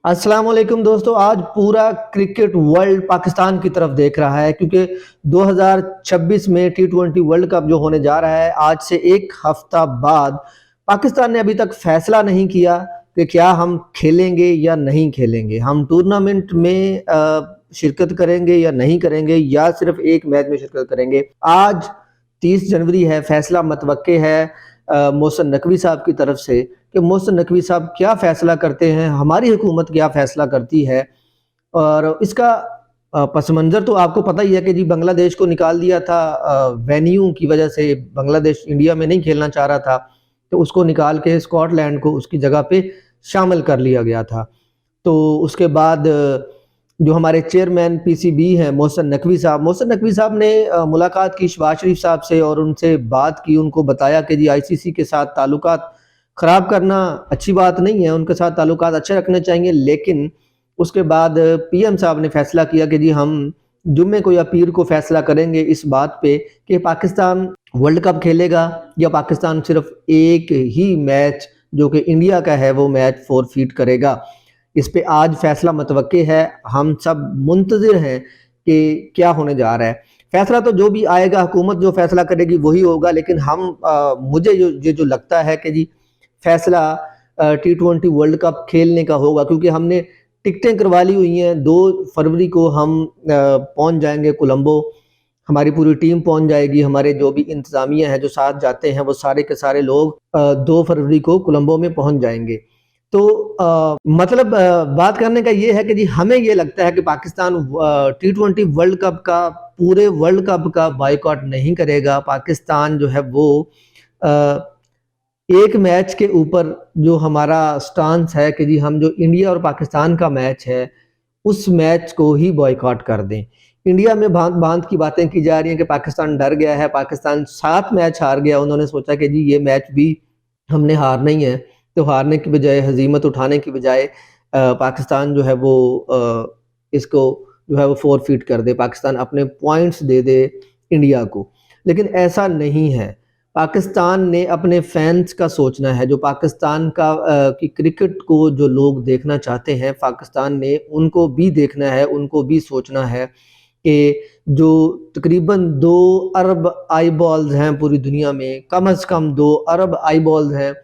अस्सलाम वालेकुम दोस्तों। आज पूरा क्रिकेट वर्ल्ड पाकिस्तान की तरफ देख रहा है क्योंकि 2026 में टी20 वर्ल्ड कप जो होने जा रहा है, आज से एक हफ्ता बाद पाकिस्तान ने अभी तक फैसला नहीं किया कि क्या हम खेलेंगे या नहीं खेलेंगे, हम टूर्नामेंट में शिरकत करेंगे या नहीं करेंगे, या सिर्फ एक मैच में शिरकत करेंगे। आज 30 जनवरी है, फैसला मतवक्के है मोहसिन नकवी साहब की तरफ से कि मोहसिन नकवी साहब क्या फैसला करते हैं, हमारी हुकूमत क्या फैसला करती है। और इसका पस मंज़र तो आपको पता ही है कि जी बांग्लादेश को निकाल दिया था वेन्यू की वजह से। बांग्लादेश इंडिया में नहीं खेलना चाह रहा था, तो उसको निकाल के स्कॉटलैंड को उसकी जगह पे शामिल कर लिया गया था। तो उसके बाद जो हमारे चेयरमैन पीसीबी हैं मोहसिन नकवी साहब ने मुलाकात की शहबाज शरीफ साहब से और उनसे बात की। उनको बताया कि जी आईसीसी के साथ ताल्लुकात ख़राब करना अच्छी बात नहीं है, उनके साथ ताल्लुकात अच्छे रखने चाहिए। लेकिन उसके बाद पीएम साहब ने फैसला किया कि जी हम जुम्मे को या पीर को फैसला करेंगे इस बात पे कि पाकिस्तान वर्ल्ड कप खेलेगा या पाकिस्तान सिर्फ एक ही मैच जो कि इंडिया का है वो मैच फॉरफीट करेगा। इस पे आज फैसला मतवक्के है, हम सब मुंतज़िर हैं कि क्या होने जा रहा है। फैसला तो जो भी आएगा, हुकूमत जो फैसला करेगी वही होगा। लेकिन मुझे जो लगता है कि जी फैसला टी20 वर्ल्ड कप खेलने का होगा, क्योंकि हमने टिकटें करवा ली हुई हैं। 2 फरवरी को हम पहुंच जाएंगे कोलंबो, हमारी पूरी टीम पहुंच जाएगी। हमारे जो भी इंतजामिया है जो साथ जाते हैं वो सारे के सारे लोग 2 फरवरी को कोलंबो में पहुंच जाएंगे। तो बात करने का ये है कि जी हमें ये लगता है कि पाकिस्तान टी20 वर्ल्ड कप का, पूरे वर्ल्ड कप का बाइकआउट नहीं करेगा। पाकिस्तान जो है वो एक मैच के ऊपर जो हमारा स्टांस है कि जी हम जो इंडिया और पाकिस्तान का मैच है उस मैच को ही बॉयकॉट कर दें। इंडिया में भांत भांत की बातें की जा रही हैं कि पाकिस्तान डर गया है, पाकिस्तान 7 मैच हार गया। उन्होंने सोचा कि जी ये मैच भी हमने हारना ही है, तो हारने की बजाय, हजीमत उठाने की बजाय पाकिस्तान जो है वो इसको जो है वो फोरफीट कर दे, पाकिस्तान अपने पॉइंट्स दे दे इंडिया को। लेकिन ऐसा नहीं है। पाकिस्तान ने अपने फैंस का सोचना है, जो पाकिस्तान का की क्रिकेट को जो लोग देखना चाहते हैं, पाकिस्तान ने उनको भी देखना है, उनको भी सोचना है कि जो तकरीबन 2 अरब आई बॉल्स हैं पूरी दुनिया में, कम से कम 2 अरब आई बॉल्स हैं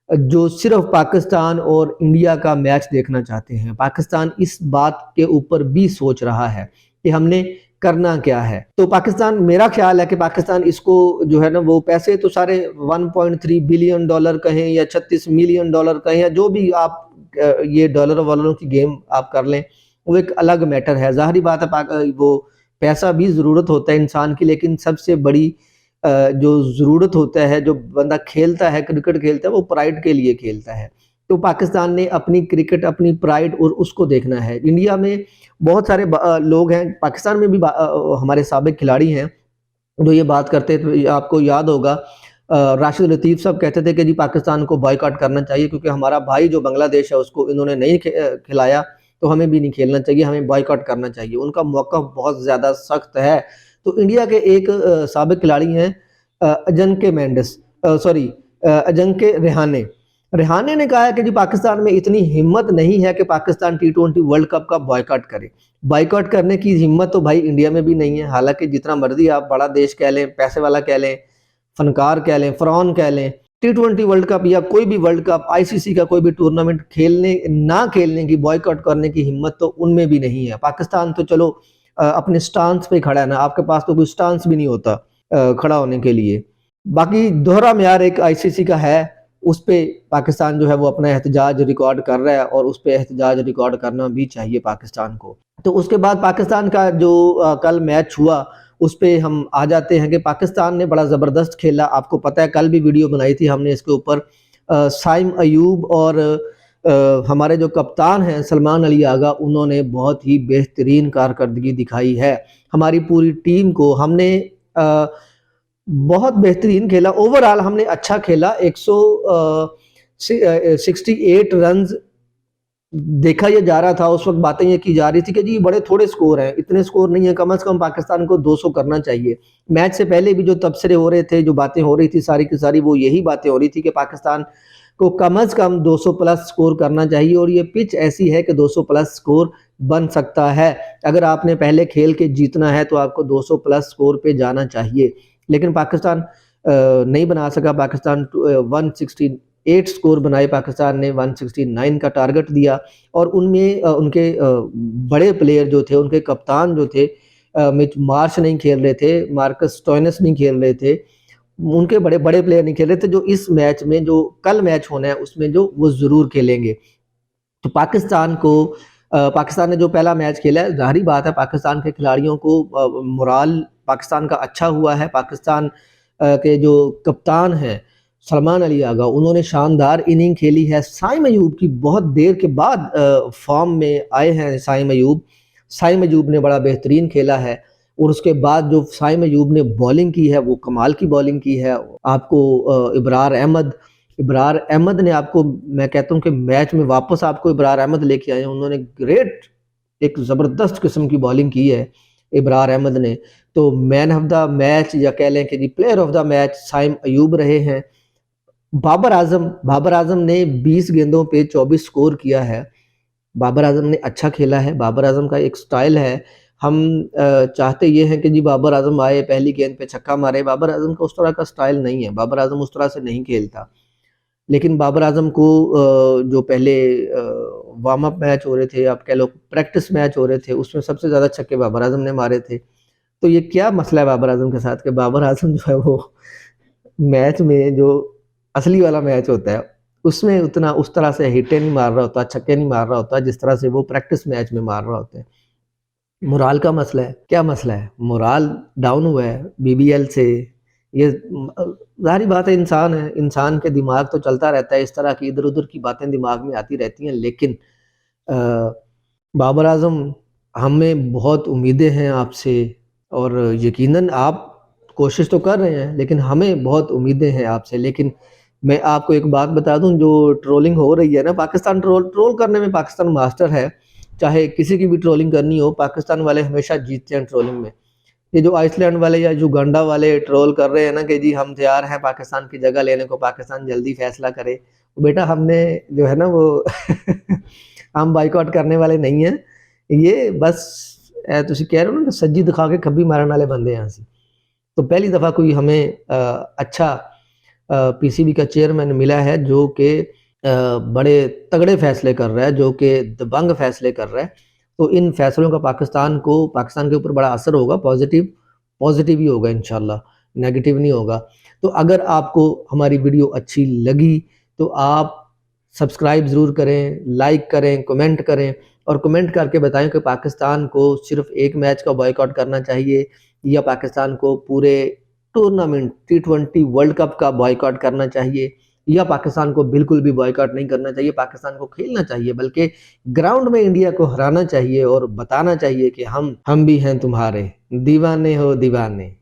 जो सिर्फ पाकिस्तान और इंडिया का मैच देखना चाहते हैं। पाकिस्तान इस बात के ऊपर भी सोच रहा है कि हमने करना क्या है। तो पाकिस्तान, मेरा ख्याल है कि पाकिस्तान इसको जो है ना, वो पैसे तो सारे 1.3 बिलियन डॉलर कहें या 36 मिलियन डॉलर कहें या जो भी आप ये डॉलर वालों की गेम आप कर लें, वो एक अलग मैटर है। ज़ाहिरी बात है वो पैसा भी ज़रूरत होता है इंसान की, लेकिन सबसे बड़ी जो ज़रूरत होता है, जो बंदा खेलता है, क्रिकेट खेलता है, वो प्राइड के लिए खेलता है। तो पाकिस्तान ने अपनी क्रिकेट, अपनी प्राइड और उसको देखना है। इंडिया में बहुत सारे लोग हैं, पाकिस्तान में भी हमारे साबिक खिलाड़ी हैं जो ये बात करते थे। आपको याद होगा राशिद लतीफ़ साहब कहते थे कि जी पाकिस्तान को बॉयकॉट करना चाहिए क्योंकि हमारा भाई जो बांग्लादेश है उसको इन्होंने नहीं खिलाया, तो हमें भी नहीं खेलना चाहिए, हमें बॉयकॉट करना चाहिए। उनका मौक़िफ़ बहुत ज़्यादा सख्त है। तो इंडिया के एक साबिक खिलाड़ी हैं अजिंक्य रेहाने। रेहाने ने कहा है कि जी पाकिस्तान में इतनी हिम्मत नहीं है कि पाकिस्तान टी20 वर्ल्ड कप का बॉयकॉट करे। बॉयकॉट करने की हिम्मत तो भाई इंडिया में भी नहीं है। हालांकि जितना मर्जी आप बड़ा देश कह लें, पैसे वाला कह लें, फनकार कह लें, फ़रौन कह लें, टी20 वर्ल्ड कप या कोई भी वर्ल्ड कप, आईसीसी का कोई भी टूर्नामेंट ना खेलने की, बॉयकॉट करने की हिम्मत तो उनमें भी नहीं है। पाकिस्तान तो चलो अपने स्टांस पे खड़ा है ना, आपके पास तो कोई स्टांस भी नहीं होता खड़ा होने के लिए। बाकी दोहरा म्यार एक आईसीसी का है, उस पे पाकिस्तान जो है वो अपना एहतजाज रिकॉर्ड कर रहा है और उस पे एहतजाज रिकॉर्ड करना भी चाहिए पाकिस्तान को। तो उसके बाद पाकिस्तान का जो कल मैच हुआ उस पे हम आ जाते हैं कि पाकिस्तान ने बड़ा ज़बरदस्त खेला। आपको पता है कल भी वीडियो बनाई थी हमने इसके ऊपर। साइम अयूब और हमारे जो कप्तान हैं सलमान अली आगा, उन्होंने बहुत ही बेहतरीन कारकर्दगी दिखाई है। हमारी पूरी टीम को हमने बहुत बेहतरीन खेला। ओवरऑल हमने अच्छा खेला। 168 रन्स देखा ये जा रहा था उस वक्त, बातें ये की जा रही थी कि जी बड़े थोड़े स्कोर हैं, इतने स्कोर नहीं है, कम से कम पाकिस्तान को 200 करना चाहिए। मैच से पहले भी जो तबसरे हो रहे थे, जो बातें हो रही थी, सारी की सारी वो यही बातें हो रही थी कि पाकिस्तान को कम से कम 200 प्लस स्कोर करना चाहिए और ये पिच ऐसी है कि 200 प्लस स्कोर बन सकता है। अगर आपने पहले खेल के जीतना है तो आपको 200 प्लस स्कोर पे जाना चाहिए, लेकिन पाकिस्तान नहीं बना सका। पाकिस्तान 168 स्कोर बनाए पाकिस्तान ने, 169 का टारगेट दिया और उनमें उनके बड़े प्लेयर जो थे, उनके कप्तान जो थे, मिच मार्श नहीं खेल रहे थे, मार्कस स्टोइनिस नहीं खेल रहे थे, उनके बड़े बड़े प्लेयर नहीं खेल रहे थे जो इस मैच में, जो कल मैच होना है उसमें जो वो ज़रूर खेलेंगे। तो पाकिस्तान ने जो पहला मैच खेला है, ज़ाहिर बात है पाकिस्तान के खिलाड़ियों को मोराल पाकिस्तान का अच्छा हुआ है। पाकिस्तान के जो कप्तान हैं सलमान अली आगा, उन्होंने शानदार इनिंग खेली है। साइम अयूब की बहुत देर के बाद फॉर्म में आए हैं साइम अयूब। साइम अयूब ने बड़ा बेहतरीन खेला है और उसके बाद जो साइम अयूब ने बॉलिंग की है वो कमाल की बॉलिंग की है। आपको इब्रार अहमद ने, आपको मैं कहता हूँ कि मैच में वापस आपको इब्रार अहमद लेके आए हैं। उन्होंने ग्रेट, एक ज़बरदस्त किस्म की बॉलिंग की है इब्रार अहमद ने। तो मैन ऑफ द मैच या कह लें कि जी player of the match Saim Ayub रहे हैं। बाबर आजम ने 20 गेंदों पे 24 स्कोर किया है। बाबर आजम ने अच्छा खेला है। बाबर आजम का एक स्टाइल है। हम चाहते ये हैं कि जी बाबर आजम आए, पहली गेंद पे छक्का मारे। बाबर आजम का उस तरह का स्टाइल नहीं है, बाबर आजम उस तरह से नहीं खेलता। लेकिन बाबर आजम को जो पहले वार्म अप मैच हो रहे थे, आप कह लो प्रैक्टिस मैच हो रहे थे, उसमें सबसे ज़्यादा छक्के बाबर आजम ने मारे थे। तो ये क्या मसला है बाबर आजम के साथ कि बाबर आजम जो है वो मैच में, जो असली वाला मैच होता है, उसमें उतना उस तरह से हिट्टे नहीं मार रहा होता, छक्के नहीं मार रहा होता जिस तरह से वो प्रैक्टिस मैच में मार रहा होता है। मोराल का मसला है। क्या मसला है? मोराल डाउन हुआ है बीबीएल से। ये ज़ाहिर बात है, इंसान है, इंसान के दिमाग तो चलता रहता है, इस तरह की इधर-उधर की बातें दिमाग में आती रहती हैं। लेकिन अ, बाबर आज़म, हमें बहुत उम्मीदें हैं आपसे और यकीनन आप कोशिश तो कर रहे हैं, लेकिन हमें बहुत उम्मीदें हैं आपसे। लेकिन मैं आपको एक बात बता दूँ, जो ट्रोलिंग हो रही है ना, पाकिस्तान ट्रोल ट्रोल करने में पाकिस्तान मास्टर है। चाहे किसी की भी ट्रोलिंग करनी हो, पाकिस्तान वाले हमेशा जीतते हैं ट्रोलिंग में। ये जो आइसलैंड वाले या युगांडा वाले ट्रोल कर रहे हैं ना कि जी हम तैयार हैं पाकिस्तान की जगह लेने को, पाकिस्तान जल्दी फैसला करे। बेटा हमने जो है ना वो हम बाइकआउट करने वाले नहीं हैं। ये बस तुसी कह रहे हो ना कि सज्जी दिखा के खब्बी मारन वाले बंदे हैं असीं। तो पहली दफ़ा कोई हमें अच्छा पीसीबी का चेयरमैन मिला है जो कि बड़े तगड़े फैसले कर रहा है, जो कि दबंग फैसले कर रहा है। तो इन फैसलों का पाकिस्तान के ऊपर बड़ा असर होगा, पॉजिटिव पॉजिटिव ही होगा इंशाल्लाह, नेगेटिव नहीं होगा। तो अगर आपको हमारी वीडियो अच्छी लगी तो आप सब्सक्राइब ज़रूर करें, लाइक करें, कमेंट करें और कमेंट करके बताएं कि पाकिस्तान को सिर्फ एक मैच का बॉयकॉट करना चाहिए या पाकिस्तान को पूरे टूर्नामेंट T20 वर्ल्ड कप का बॉयकॉट करना चाहिए, या पाकिस्तान को बिल्कुल भी बॉयकॉट नहीं करना चाहिए। पाकिस्तान को खेलना चाहिए, बल्कि ग्राउंड में इंडिया को हराना चाहिए और बताना चाहिए कि हम भी हैं तुम्हारे दीवाने हो दीवाने।